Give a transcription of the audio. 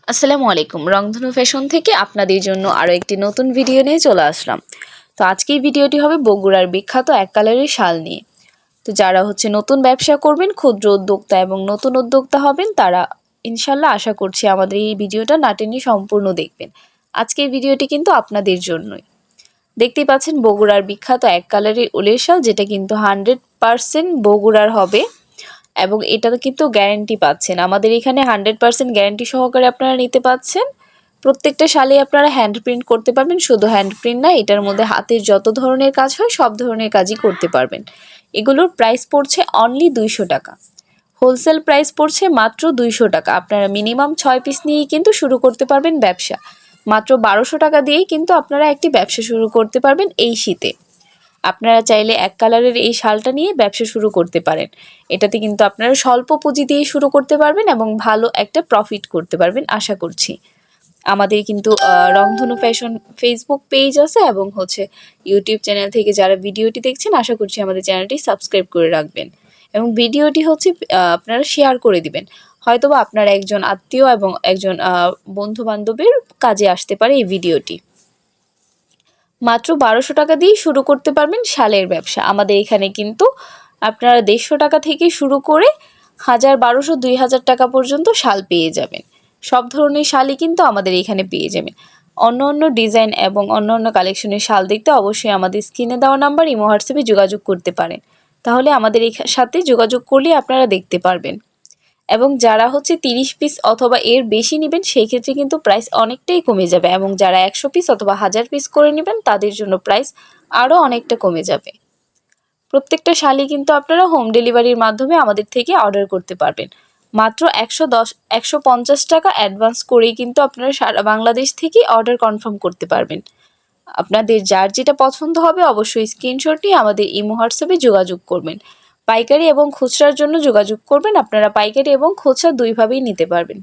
আসসালামু আলাইকুম। রংধনু ফ্যাশন থেকে আপনাদের জন্য আরও একটি নতুন ভিডিও নিয়ে চলে আসলাম। তো আজকের ভিডিওটি হবে বগুড়ার বিখ্যাত এক কালারের শাল নিয়ে। তো যারা নতুন ব্যবসা করবেন, ক্ষুদ্র উদ্যোক্তা এবং নতুন উদ্যোক্তা হবেন, তারা ইনশাল্লাহ আশা করছি আমাদের এই ভিডিওটা না টেনে সম্পূর্ণ দেখবেন। আজকের ভিডিওটি কিন্তু আপনাদের জন্যই। দেখতেই পাচ্ছেন বগুড়ার বিখ্যাত এক কালারের উলের শাল, যেটা কিন্তু 100% বগুড়ার হবে এবং এটা কিন্তু গ্যারান্টি পাচ্ছেন। আমাদের এখানে 100% গ্যারান্টি সহকারে আপনারা নিতে পাচ্ছেন। প্রত্যেকটা শালে আপনারা হ্যান্ড প্রিন্ট করতে পারবেন। শুধু হ্যান্ড প্রিন্ট না, এটার মধ্যে হাতের যত ধরনের কাজ হয় সব ধরনের কাজই করতে পারবেন। এগুলোর প্রাইস পড়ছে অনলি 200 টাকা। হোলসেল প্রাইস পড়ছে মাত্র 200 টাকা। আপনারা মিনিমাম 6 পিস নিয়েই কিন্তু শুরু করতে পারবেন ব্যবসা। মাত্র 1200 টাকা দিয়েই কিন্তু আপনারা একটি ব্যবসা শুরু করতে পারবেন এই শীতে। আপনারা চাইলে এক কালারের এই শালটা নিয়ে ব্যবসা শুরু করতে পারেন। এটাতে কিন্তু আপনারা স্বল্প পুঁজি দিয়ে শুরু করতে পারবেন এবং ভালো একটা প্রফিট করতে পারবেন আশা করছি। আমাদের কিন্তু রংধনু ফ্যাশন ফেসবুক পেজ আছে এবং ইউটিউব চ্যানেল থেকে যারা ভিডিওটি দেখছেন, আশা করছি আমাদের চ্যানেলটি সাবস্ক্রাইব করে রাখবেন এবং ভিডিওটি আপনারা শেয়ার করে দিবেন। হয়তোবা আপনার একজন আত্মীয় এবং একজন বন্ধু বান্ধবের কাজে আসতে পারে এই ভিডিওটি। মাত্র 1200 টাকা দিয়েই শুরু করতে পারবেন শালের ব্যবসা। আমাদের এখানে কিন্তু আপনারা 150 টাকা থেকে শুরু করে 1000, 1200, 2000 টাকা পর্যন্ত শাল পেয়ে যাবেন। সব ধরনের শালই কিন্তু আমাদের এখানে পেয়ে যাবেন। অন্য অন্য ডিজাইন এবং অন্য অন্য কালেকশনের শাল দেখতে অবশ্যই আমাদের স্ক্রিনে দেওয়া নাম্বার ইমো হোয়াটসঅ্যাপে যোগাযোগ করতে পারেন। তাহলে আমাদের সাথে যোগাযোগ করলে আপনারা দেখতে পারবেন। এবং যারা 30 পিস অথবা এর বেশি নেবেন, সেই ক্ষেত্রে কিন্তু প্রাইস অনেকটাই কমে যাবে এবং যারা 100 পিস অথবা 1000 পিস করে নেবেন, তাদের জন্য প্রাইস আরও অনেকটা কমে যাবে। প্রত্যেকটা শালই কিন্তু আপনারা হোম ডেলিভারির মাধ্যমে আমাদের থেকে অর্ডার করতে পারবেন। মাত্র 150 টাকা অ্যাডভান্স করেই কিন্তু আপনারা সারা বাংলাদেশ থেকে অর্ডার কনফার্ম করতে পারবেন। আপনাদের যার যেটা পছন্দ হবে অবশ্যই স্ক্রিনশট নিয়ে আমাদের ইমো হোয়াটসঅ্যাপে যোগাযোগ করবেন। পাইকারি এবং খুচরার জন্য যোগাযোগ করবেন। আপনারা পাইকারি এবং খুচরা দুইভাবেই নিতে পারবেন।